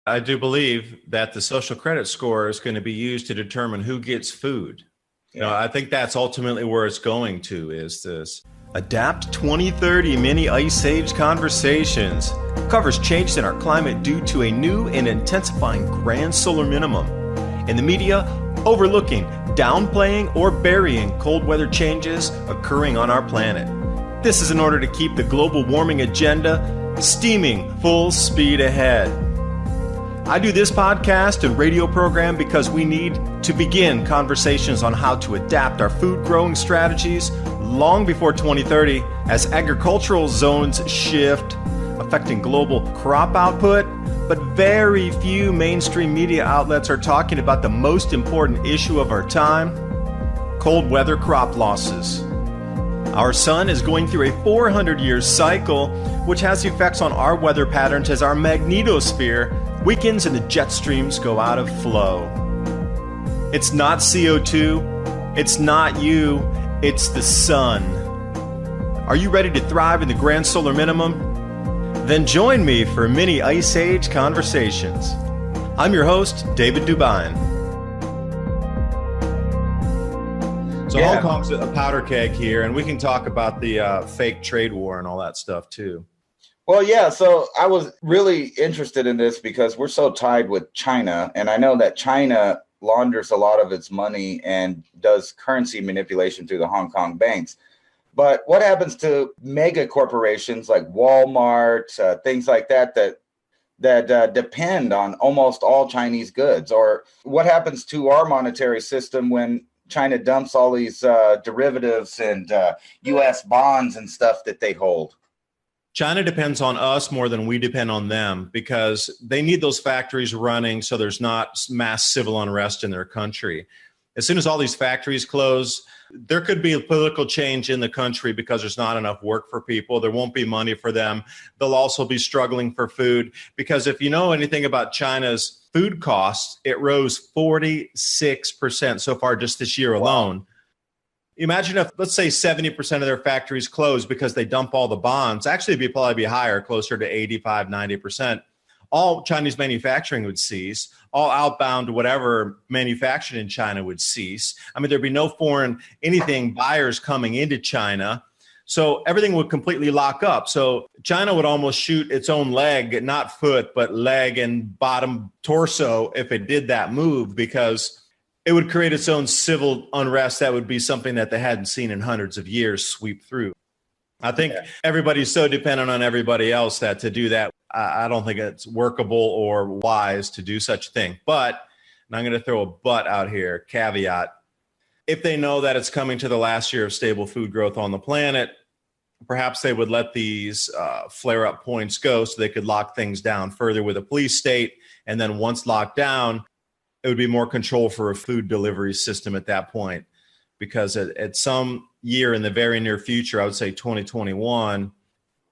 I do believe that the social credit score is going to be used to determine who gets food. Yeah. I think that's ultimately where it's going to, is this Adapt 2030 Mini Ice Age Conversations. Covers changes in our climate due to a new and intensifying grand solar minimum. In the media, overlooking, downplaying, or burying cold weather changes occurring on our planet. This is in order to keep the global warming agenda steaming full speed ahead. I do this podcast and radio program because we need to begin conversations on how to adapt our food growing strategies long before 2030 as agricultural zones shift, affecting global crop output. But very few mainstream media outlets are talking about the most important issue of our time: cold weather crop losses. Our sun is going through a 400-year cycle, which has effects on our weather patterns as our magnetosphere weakens and the jet streams go out of flow. It's not CO2, it's not you, it's the sun. Are you ready to thrive in the grand solar minimum? Then join me for Mini Ice Age Conversations. I'm your host, David DuByne. So Hong Kong's a powder keg here, and we can talk about the fake trade war and all that stuff too. Well, yeah, so I was really interested in this because we're so tied with China, and I know that China launders a lot of its money and does currency manipulation through the Hong Kong banks. But what happens to mega corporations like Walmart, things like that depend on almost all Chinese goods? Or what happens to our monetary system when China dumps all these derivatives and U.S. bonds and stuff that they hold? China depends on us more than we depend on them because they need those factories running so there's not mass civil unrest in their country. As soon as all these factories close, there could be a political change in the country because there's not enough work for people. There won't be money for them. They'll also be struggling for food because if you know anything about China's food costs, it rose 46% so far just this year alone. Imagine if, let's say, 70% of their factories close because they dump all the bonds. Actually, it'd probably be higher, closer to 85, 90%. All Chinese manufacturing would cease. All outbound, whatever manufactured in China would cease. I mean, there'd be no foreign anything buyers coming into China. So everything would completely lock up. So China would almost shoot its own leg, not foot, but leg and bottom torso if it did that move, because it would create its own civil unrest. That would be something that they hadn't seen in hundreds of years sweep through. I think everybody's so dependent on everybody else that to do that, I don't think it's workable or wise to do such a thing. But, and I'm going to throw a but out here, caveat, if they know that it's coming to the last year of stable food growth on the planet, perhaps they would let these flare-up points go so they could lock things down further with a police state. And then once locked down, it would be more control for a food delivery system at that point. Because at some year in the very near future, I would say 2021,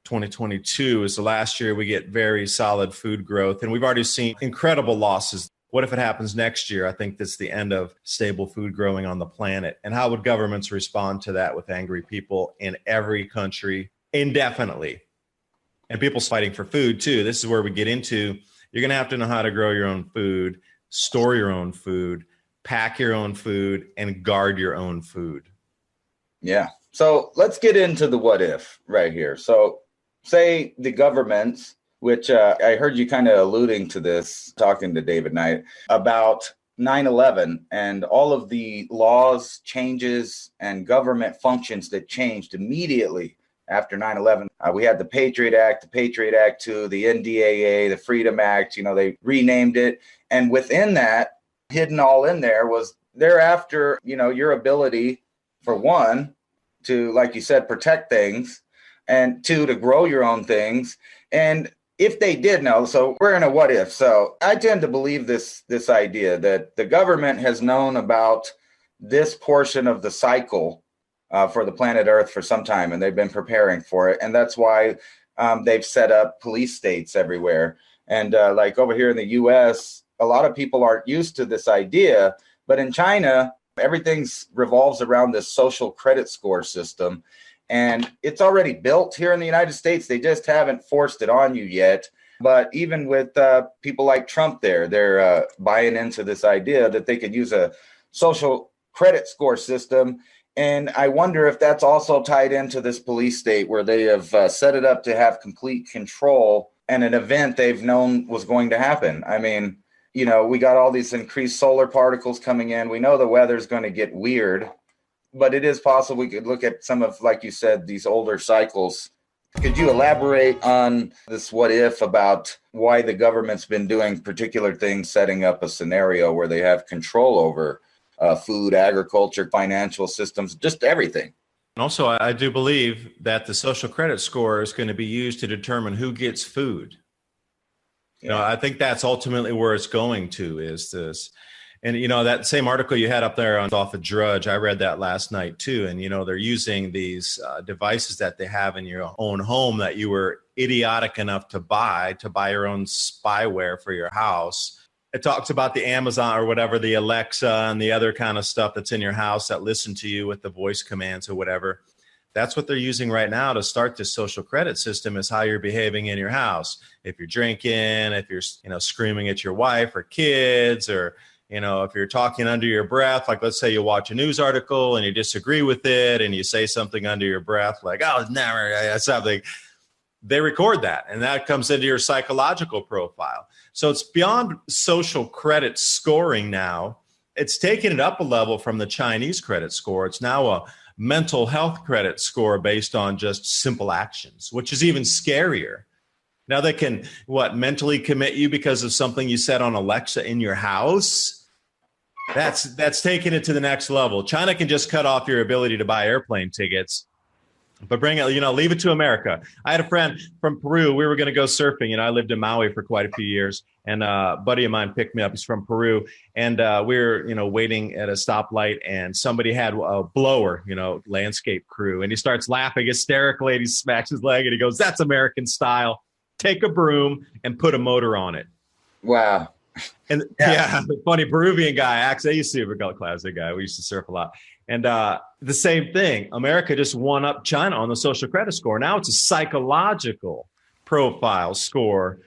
2022 is the last year we get very solid food growth. And we've already seen incredible losses. What if it happens next year? I think that's the end of stable food growing on the planet. And how would governments respond to that with angry people in every country indefinitely? And people's fighting for food too. This is where we get into, you're going to have to know how to grow your own food, store your own food, pack your own food, and guard your own food. Yeah. So let's get into the what if right here. So say the governments, which I heard you kind of alluding to this, talking to David Knight about 9/11 and all of the laws, changes, and government functions that changed immediately after 9/11. We had the Patriot Act 2, the NDAA, the Freedom Act, they renamed it. And within that, hidden all in there was thereafter, your ability, for one, to, like you said, protect things, and two, to grow your own things. And if they did know, so we're in a what if. So I tend to believe this idea that the government has known about this portion of the cycle for the planet Earth for some time, and they've been preparing for it. And that's why they've set up police states everywhere. And like over here in the U.S., a lot of people aren't used to this idea, but in China, everything revolves around this social credit score system. And it's already built here in the United States. They just haven't forced it on you yet. But even with people like Trump they're buying into this idea that they could use a social credit score system. And I wonder if that's also tied into this police state where they have set it up to have complete control and an event they've known was going to happen. I mean, we got all these increased solar particles coming in. We know the weather's going to get weird, but it is possible we could look at some of, like you said, these older cycles. Could you elaborate on this what if about why the government's been doing particular things, setting up a scenario where they have control over food, agriculture, financial systems, just everything? And also, I do believe that the social credit score is going to be used to determine who gets food. Yeah. I think that's ultimately where it's going to, is this. And, that same article you had up there off of Drudge, I read that last night too. And, they're using these devices that they have in your own home that you were idiotic enough to buy your own spyware for your house. It talks about the Amazon or whatever, the Alexa and the other kind of stuff that's in your house that listen to you with the voice commands or whatever. That's what they're using right now to start this social credit system, is how you're behaving in your house. If you're drinking, if you're, screaming at your wife or kids, or, if you're talking under your breath, like let's say you watch a news article and you disagree with it and you say something under your breath, like, oh, never, something. They record that, and that comes into your psychological profile. So it's beyond social credit scoring now. It's taken it up a level from the Chinese credit score. It's now a mental health credit score based on just simple actions, which is even scarier. Now they can, mentally commit you because of something you said on Alexa in your house? That's taking it to the next level. China can just cut off your ability to buy airplane tickets. But bring it, leave it to America. I had a friend from Peru. We were going to go surfing. I lived in Maui for quite a few years, and a buddy of mine picked me up. He's from Peru, and we were, waiting at a stoplight, and somebody had a blower, landscape crew, and he starts laughing hysterically, and he smacks his leg, and he goes, "That's American style. Take a broom and put a motor on it." Wow. And the funny Peruvian guy, actually, I used to be a classic guy. We used to surf a lot. And the same thing, America just won up China on the social credit score. Now it's a psychological profile score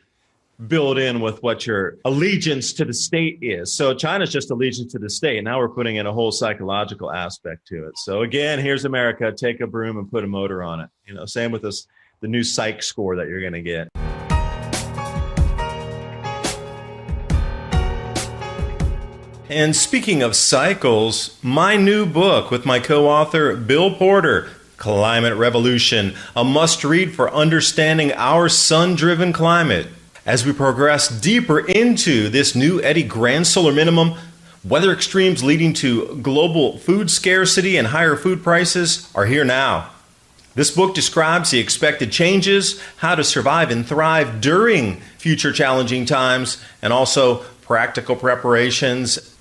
built in with what your allegiance to the state is. So China's just allegiance to the state. Now we're putting in a whole psychological aspect to it. So again, here's America, take a broom and put a motor on it. Same with this, the new psych score that you're going to get. And speaking of cycles, my new book with my co-author, Bill Porter, Climate Revolution, a must-read for understanding our sun-driven climate. As we progress deeper into this new Eddy grand solar minimum, weather extremes leading to global food scarcity and higher food prices are here now. This book describes the expected changes, how to survive and thrive during future challenging times, and also practical preparations.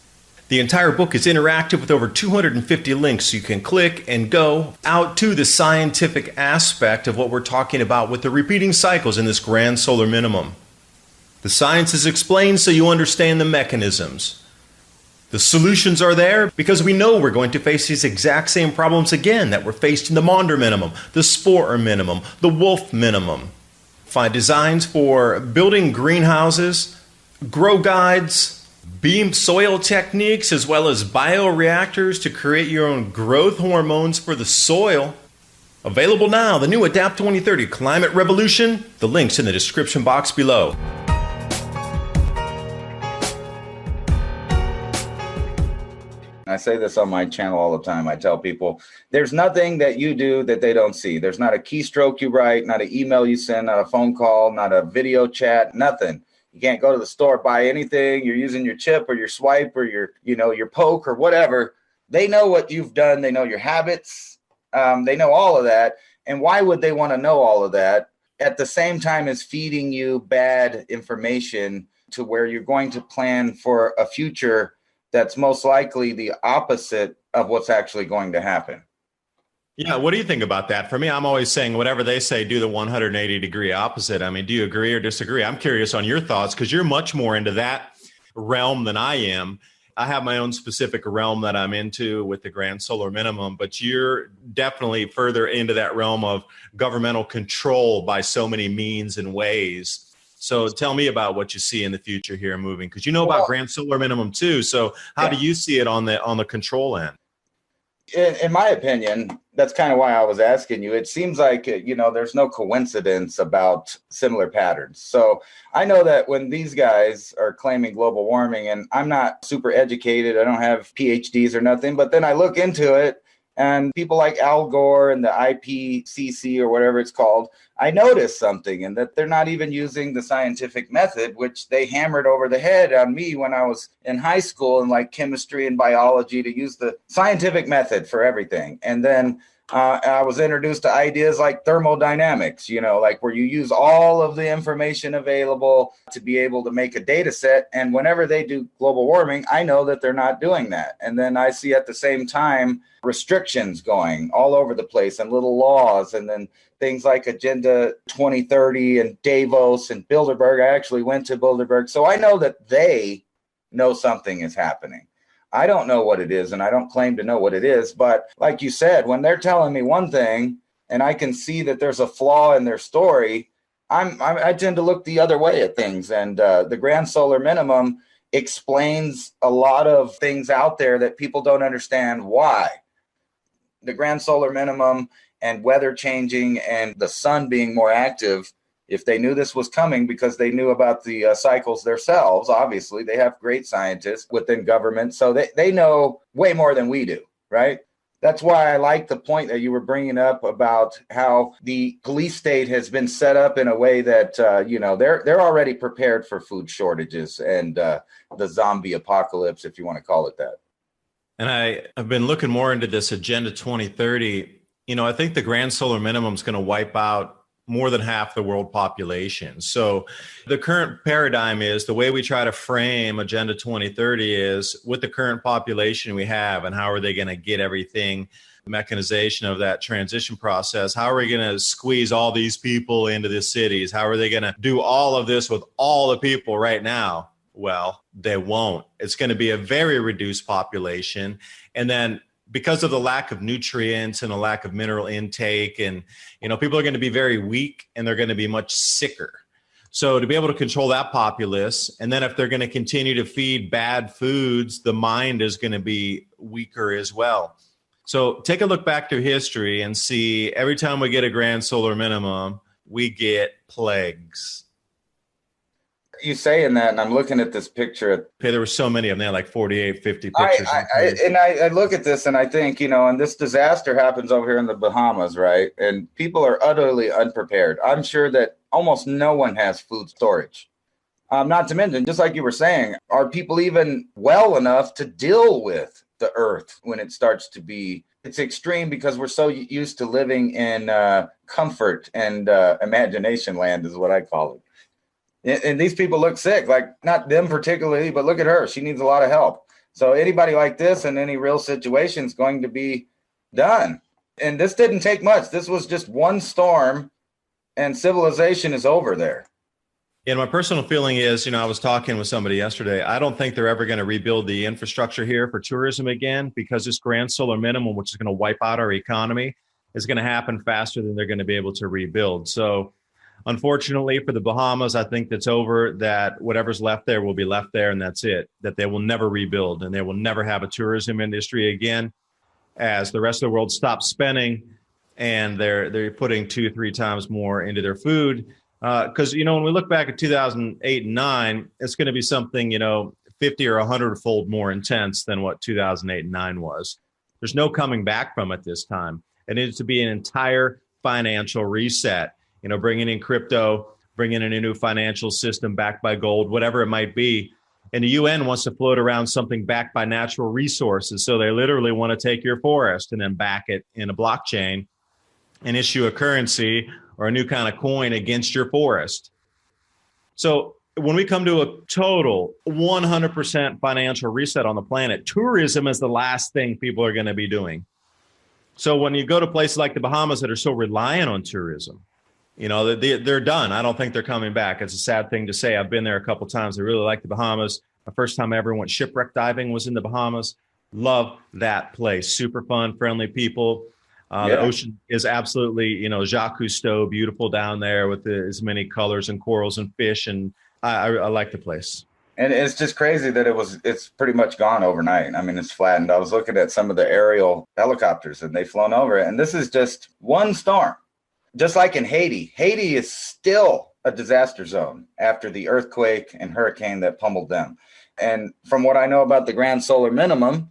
The entire book is interactive with over 250 links, so you can click and go out to the scientific aspect of what we're talking about with the repeating cycles in this grand solar minimum. The science is explained so you understand the mechanisms. The solutions are there because we know we're going to face these exact same problems again that were faced in the Maunder minimum, the Sporer minimum, the Wolf minimum. Find designs for building greenhouses, grow guides, beam soil techniques, as well as bioreactors to create your own growth hormones for the soil. Available now, the new Adapt 2030 Climate Revolution. The link's in the description box below. I say this on my channel all the time. I tell people, there's nothing that you do that they don't see. There's not a keystroke you write, not an email you send, not a phone call, not a video chat, nothing. You can't go to the store, buy anything. You're using your chip or your swipe or your poke or whatever. They know what you've done. They know your habits. They know all of that. And why would they want to know all of that at the same time as feeding you bad information to where you're going to plan for a future that's most likely the opposite of what's actually going to happen? Yeah, what do you think about that? For me, I'm always saying whatever they say, do the 180-degree opposite. I mean, do you agree or disagree? I'm curious on your thoughts because you're much more into that realm than I am. I have my own specific realm that I'm into with the grand solar minimum, but you're definitely further into that realm of governmental control by so many means and ways. So tell me about what you see in the future here moving, because you know about grand solar minimum too. So how do you see it on the control end? In my opinion, that's kind of why I was asking you. It seems like, there's no coincidence about similar patterns. So I know that when these guys are claiming global warming, and I'm not super educated, I don't have PhDs or nothing, but then I look into it, and people like Al Gore and the IPCC or whatever it's called, I noticed something, and that they're not even using the scientific method, which they hammered over the head on me when I was in high school in like chemistry and biology, to use the scientific method for everything. And then I was introduced to ideas like thermodynamics, like where you use all of the information available to be able to make a data set. And whenever they do global warming, I know that they're not doing that. And then I see at the same time restrictions going all over the place and little laws, and then things like Agenda 2030 and Davos and Bilderberg. I actually went to Bilderberg. So I know that they know something is happening. I don't know what it is, and I don't claim to know what it is. But like you said, when they're telling me one thing and I can see that there's a flaw in their story, I tend to look the other way at things. And the grand solar minimum explains a lot of things out there that people don't understand why. The grand solar minimum and weather changing and the sun being more active, if they knew this was coming, because they knew about the cycles themselves, obviously they have great scientists within government, so they know way more than we do, right? That's why I like the point that you were bringing up about how the police state has been set up in a way that, they're already prepared for food shortages and the zombie apocalypse, if you want to call it that. And I have been looking more into this Agenda 2030. I think the grand solar minimum is going to wipe out more than half the world population. So the current paradigm is, the way we try to frame Agenda 2030 is, with the current population we have, and how are they going to get everything, the mechanization of that transition process, how are we going to squeeze all these people into the cities? How are they going to do all of this with all the people right now? Well, they won't. It's going to be a very reduced population. And then because of the lack of nutrients and a lack of mineral intake, and people are going to be very weak, and they're going to be much sicker. So to be able to control that populace, and then if they're going to continue to feed bad foods, the mind is going to be weaker as well. So take a look back through history and see, every time we get a grand solar minimum, we get plagues. You saying that, and I'm looking at this picture. Okay, there were so many of them. They had like 48, 50 pictures. I look at this and I think, and this disaster happens over here in the Bahamas, right? And people are utterly unprepared. I'm sure that almost no one has food storage. Not to mention, just like you were saying, are people even well enough to deal with the earth when it starts to be, it's extreme, because we're so used to living in comfort and imagination land is what I call it. And these people look sick, like not them particularly, but look at her. She needs a lot of help. So anybody like this in any real situation is going to be done. And this didn't take much. This was just one storm and civilization is over there. And my personal feeling is, I was talking with somebody yesterday, I don't think they're ever going to rebuild the infrastructure here for tourism again, because this grand solar minimum, which is going to wipe out our economy, is going to happen faster than they're going to be able to rebuild. So unfortunately for the Bahamas, I think that's over, that whatever's left there will be left there, and that's it, that they will never rebuild, and they will never have a tourism industry again, as the rest of the world stops spending and they're putting 2-3 times more into their food. Because, when we look back at 2008 and 9, it's going to be something, 50 or 100-fold more intense than what 2008 and 9 was. There's no coming back from it this time. It needs to be an entire financial reset. Bringing in crypto, bringing in a new financial system backed by gold, whatever it might be. And the UN wants to float around something backed by natural resources. So they literally want to take your forest and then back it in a blockchain and issue a currency or a new kind of coin against your forest. So when we come to a total 100% financial reset on the planet, tourism is the last thing people are going to be doing. So when you go to places like the Bahamas that are so reliant on tourism, they're done. I don't think they're coming back. It's a sad thing to say. I've been there a couple of times. I really like the Bahamas. The first time I ever went shipwreck diving was in the Bahamas. Love that place. Super fun, friendly people. The ocean is absolutely, Jacques Cousteau, beautiful down there with as many colors and corals and fish. And I like the place. And it's just crazy that it's pretty much gone overnight. I mean, it's flattened. I was looking at some of the aerial helicopters and they've flown over it. And this is just one storm. Just like in Haiti. Haiti is still a disaster zone after the earthquake and hurricane that pummeled them. And from what I know about the grand solar minimum,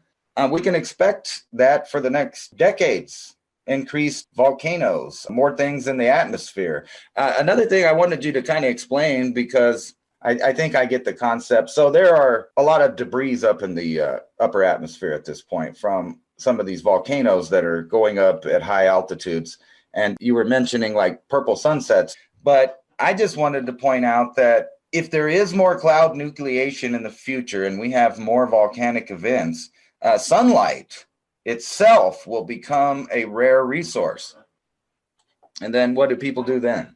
we can expect that for the next decades. Increased volcanoes, more things in the atmosphere. Another thing I wanted you to kind of explain, because I think I get the concept. So there are a lot of debris up in the upper atmosphere at this point from some of these volcanoes that are going up at high altitudes. And you were mentioning like purple sunsets. But I just wanted to point out that if there is more cloud nucleation in the future and we have more volcanic events, sunlight itself will become a rare resource. And then what do people do then?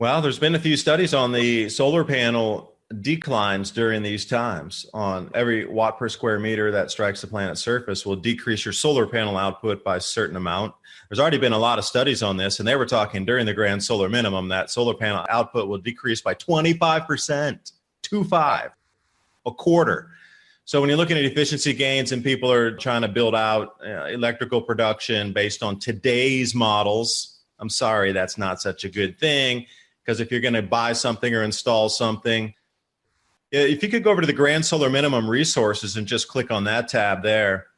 Well, there's been a few studies on the solar panel declines during these times. On every watt per square meter that strikes the planet's surface will decrease your solar panel output by a certain amount. There's already been a lot of studies on this, and they were talking during the grand solar minimum that solar panel output will decrease by 25%, 25, a quarter. So when you're looking at efficiency gains and people are trying to build out electrical production based on today's models, I'm sorry, that's not such a good thing. Because if you're going to buy something or install something, if you could go over to the Grand Solar Minimum resources and just click on that tab there.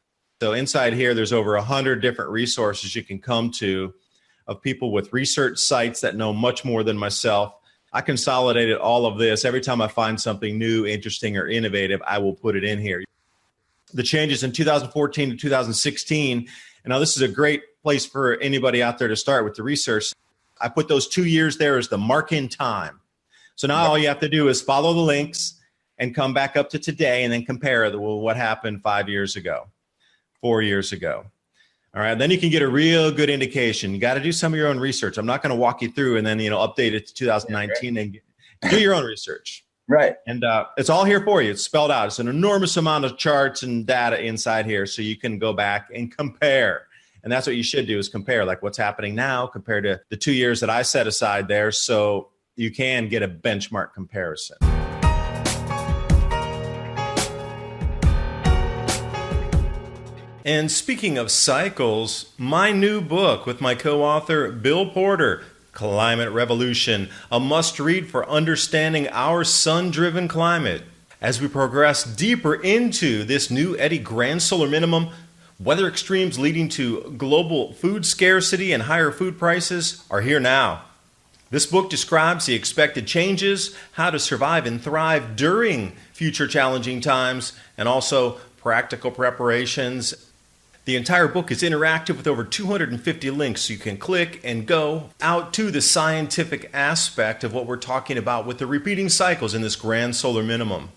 So inside here, there's over 100 different resources you can come to of people with research sites that know much more than myself. I consolidated all of this. Every time I find something new, interesting, or innovative, I will put it in here. The changes in 2014 to 2016, and now this is a great place for anybody out there to start with the research. I put those 2 years there as the mark in time. So now all you have to do is follow the links and come back up to today and then compare what happened 5 years ago, 4 years ago. All right, then you can get a real good indication. You got to do some of your own research. I'm not going to walk you through and then, update it to 2019 and do your own research. Right. And it's all here for you. It's spelled out. It's an enormous amount of charts and data inside here so you can go back and compare. And that's what you should do is compare, like what's happening now compared to the 2 years that I set aside there so you can get a benchmark comparison. And speaking of cycles, my new book with my co-author Bill Porter, Climate Revolution, a must-read for understanding our sun-driven climate. As we progress deeper into this new Eddy Grand Solar Minimum, weather extremes leading to global food scarcity and higher food prices are here now. This book describes the expected changes, how to survive and thrive during future challenging times, and also practical preparations. The entire book is interactive with over 250 links, so you can click and go out to the scientific aspect of what we're talking about with the repeating cycles in this grand solar minimum.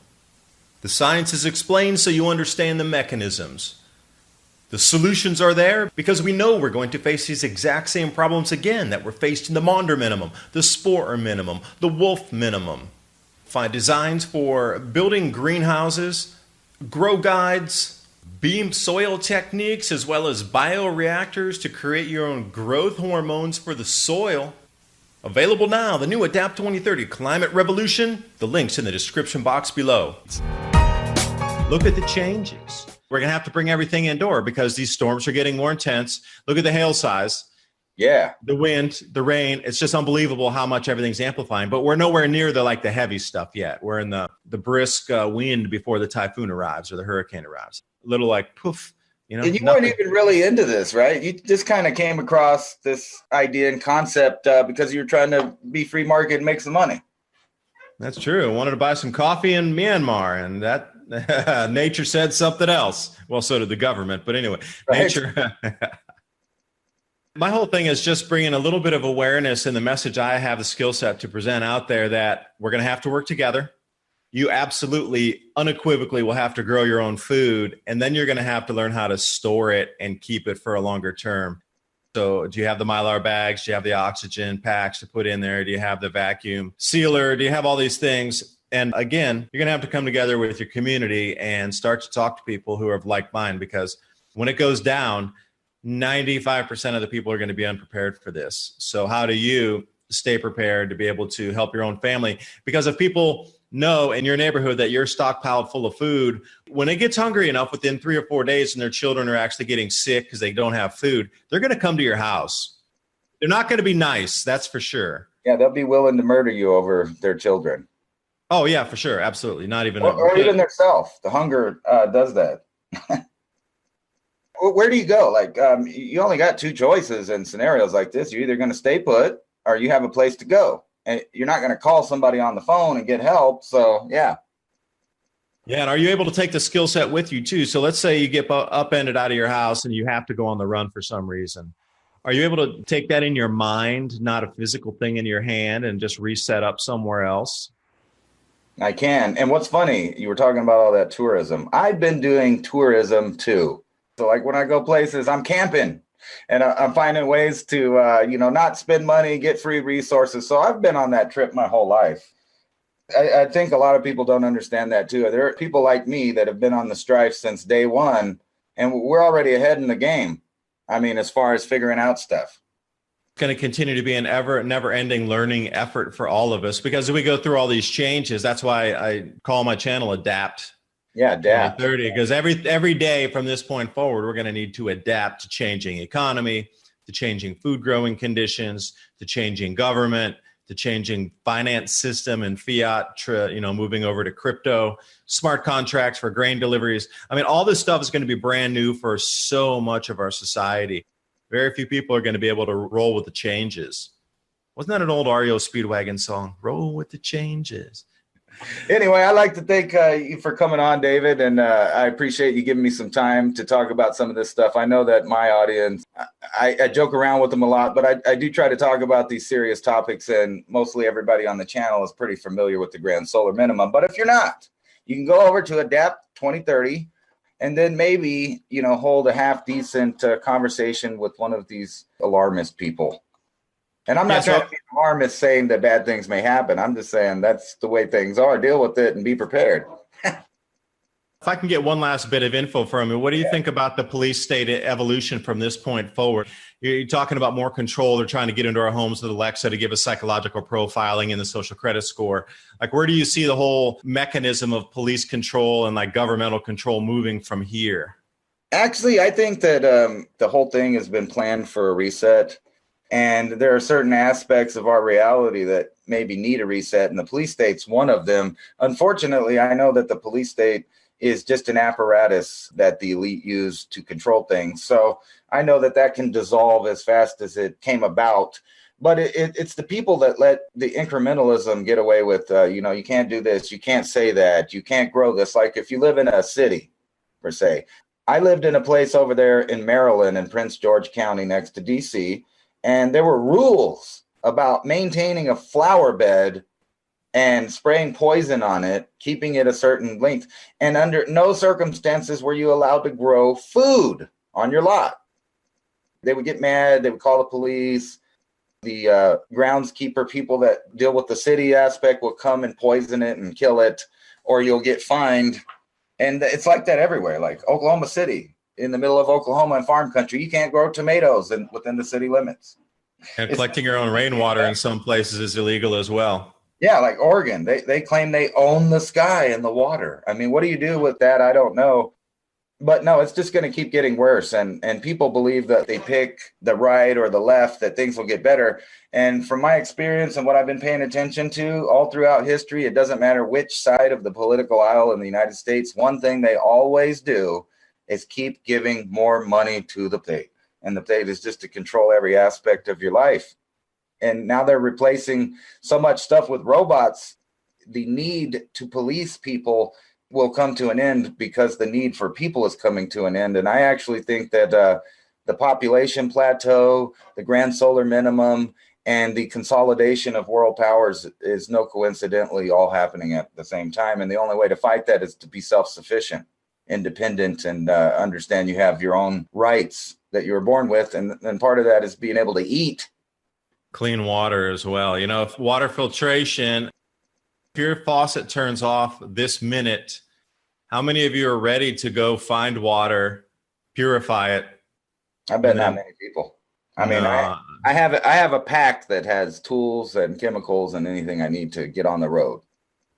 The science is explained so you understand the mechanisms. The solutions are there because we know we're going to face these exact same problems again that were faced in the Maunder minimum, the Sporer minimum, the Wolf minimum. Find designs for building greenhouses, grow guides, beam soil techniques, as well as bioreactors to create your own growth hormones for the soil. Available now, the new Adapt 2030 Climate Revolution. The link's in the description box below. Look at the changes. We're going to have to bring everything indoor because these storms are getting more intense. Look at the hail size. Yeah. The wind, the rain. It's just unbelievable how much everything's amplifying. But we're nowhere near the heavy stuff yet. We're in the brisk wind before the typhoon arrives or the hurricane arrives. A little poof. And you weren't even really into this, right? You just kind of came across this idea and concept because you were trying to be free market and make some money. That's true. I wanted to buy some coffee in Myanmar, and that nature said something else. Well, so did the government. But anyway, right. Nature. My whole thing is just bringing a little bit of awareness and the message I have the skill set to present out there that we're going to have to work together. You absolutely, unequivocally will have to grow your own food, and then you're going to have to learn how to store it and keep it for a longer term. So do you have the Mylar bags? Do you have the oxygen packs to put in there? Do you have the vacuum sealer? Do you have all these things? And again, you're going to have to come together with your community and start to talk to people who are of like mind, because when it goes down, 95% of the people are going to be unprepared for this. So how do you stay prepared to be able to help your own family? Because if people know in your neighborhood that you're stockpiled full of food, when it gets hungry enough within 3 or 4 days and their children are actually getting sick because they don't have food, they're going to come to your house. They're not going to be nice, that's for sure. Yeah, they'll be willing to murder you over their children. Oh, yeah, for sure. Absolutely. Not even or even themselves. The hunger does that. Where do you go? Like, you only got two choices in scenarios like this. You're either going to stay put or you have a place to go. And you're not going to call somebody on the phone and get help. So, yeah. Yeah, and are you able to take the skill set with you, too? So let's say you get upended out of your house and you have to go on the run for some reason. Are you able to take that in your mind, not a physical thing in your hand, and just reset up somewhere else? I can. And what's funny, you were talking about all that tourism. I've been doing tourism, too. So, like, when I go places, I'm camping. And I'm finding ways to, not spend money, get free resources. So I've been on that trip my whole life. I think a lot of people don't understand that, too. There are people like me that have been on the strife since day one, and we're already ahead in the game. I mean, as far as figuring out stuff. It's going to continue to be an never-ending learning effort for all of us, because as we go through all these changes, that's why I call my channel Adapt. Yeah, adapt. 2030, because every day from this point forward, we're going to need to adapt to changing economy, to changing food growing conditions, to changing government, to changing finance system and fiat, moving over to crypto, smart contracts for grain deliveries. I mean, all this stuff is going to be brand new for so much of our society. Very few people are going to be able to roll with the changes. Wasn't that an old REO Speedwagon song? Roll with the changes. Anyway, I'd like to thank you for coming on, David, and I appreciate you giving me some time to talk about some of this stuff. I know that my audience, I joke around with them a lot, but I do try to talk about these serious topics, and mostly everybody on the channel is pretty familiar with the grand solar minimum. But if you're not, you can go over to Adapt 2030 and then maybe, hold a half-decent conversation with one of these alarmist people. And I'm not trying to be alarmist saying that bad things may happen. I'm just saying that's the way things are. Deal with it and be prepared. If I can get one last bit of info from you, what do you think about the police state evolution from this point forward? You're talking about more control. They're trying to get into our homes with Alexa to give us psychological profiling and the social credit score. Like, where do you see the whole mechanism of police control and like governmental control moving from here? Actually, I think that the whole thing has been planned for a reset. And there are certain aspects of our reality that maybe need a reset, and the police state's one of them. Unfortunately, I know that the police state is just an apparatus that the elite use to control things. So I know that can dissolve as fast as it came about. But it's the people that let the incrementalism get away with, you can't do this, you can't say that, you can't grow this. Like if you live in a city, per se. I lived in a place over there in Maryland in Prince George County next to D.C., and there were rules about maintaining a flower bed and spraying poison on it, keeping it a certain length. And under no circumstances were you allowed to grow food on your lot. They would get mad. They would call the police. The groundskeeper people that deal with the city aspect will come and poison it and kill it, or you'll get fined. And it's like that everywhere, like Oklahoma City. In the middle of Oklahoma and farm country, you can't grow tomatoes within the city limits. And collecting your own rainwater in some places is illegal as well. Yeah, like Oregon, they claim they own the sky and the water. I mean, what do you do with that? I don't know. But no, it's just going to keep getting worse. And people believe that they pick the right or the left, that things will get better. And from my experience and what I've been paying attention to all throughout history, it doesn't matter which side of the political aisle in the United States, one thing they always do is keep giving more money to the state. And the state is just to control every aspect of your life. And now they're replacing so much stuff with robots. The need to police people will come to an end because the need for people is coming to an end. And I actually think that the population plateau, the grand solar minimum, and the consolidation of world powers is no coincidentally all happening at the same time. And the only way to fight that is to be self-sufficient, independent, and understand you have your own rights that you were born with. And part of that is being able to eat. Clean water as well. If water filtration, if your faucet turns off this minute, how many of you are ready to go find water, purify it, I bet not many people. I mean, I have a pack that has tools and chemicals and anything I need to get on the road.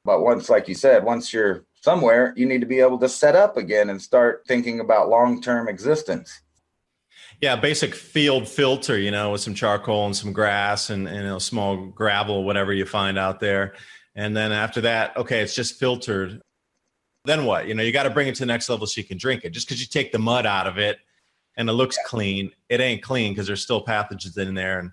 But once, like you said, once you're somewhere, you need to be able to set up again and start thinking about long-term existence. Yeah, basic field filter, with some charcoal and some grass and small gravel, whatever you find out there. And then after that, okay, it's just filtered. Then what? You got to bring it to the next level so you can drink it. Just because you take the mud out of it and it looks clean, it ain't clean because there's still pathogens in there. And,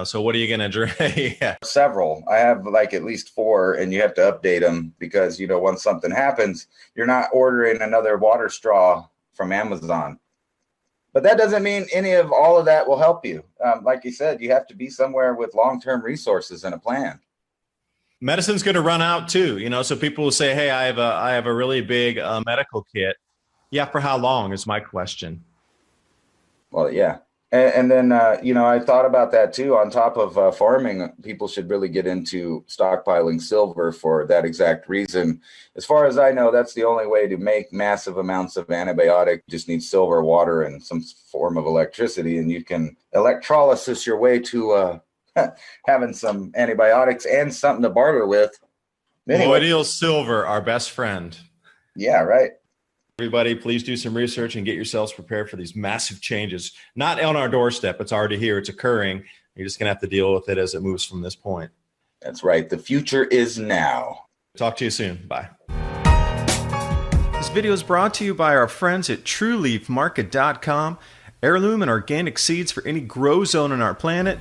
so what are you going to drink? Yeah. Several. I have like at least 4, and you have to update them because, once something happens, you're not ordering another water straw from Amazon. But that doesn't mean all of that will help you. Like you said, you have to be somewhere with long-term resources and a plan. Medicine's going to run out too, so people will say, hey, I have a really big medical kit. Yeah. For how long is my question. Well, yeah. And then, I thought about that too. On top of farming, people should really get into stockpiling silver for that exact reason. As far as I know, that's the only way to make massive amounts of antibiotic. You just need silver, water, and some form of electricity. And you can electrolysis your way to having some antibiotics and something to barter with. Anyway. Colloidal silver, our best friend. Yeah, right. Everybody, please do some research and get yourselves prepared for these massive changes. Not on our doorstep. It's already here. It's occurring. You're just going to have to deal with it as it moves from this point. That's right. The future is now. Talk to you soon. Bye. This video is brought to you by our friends at TrueLeafMarket.com. Heirloom and organic seeds for any grow zone on our planet.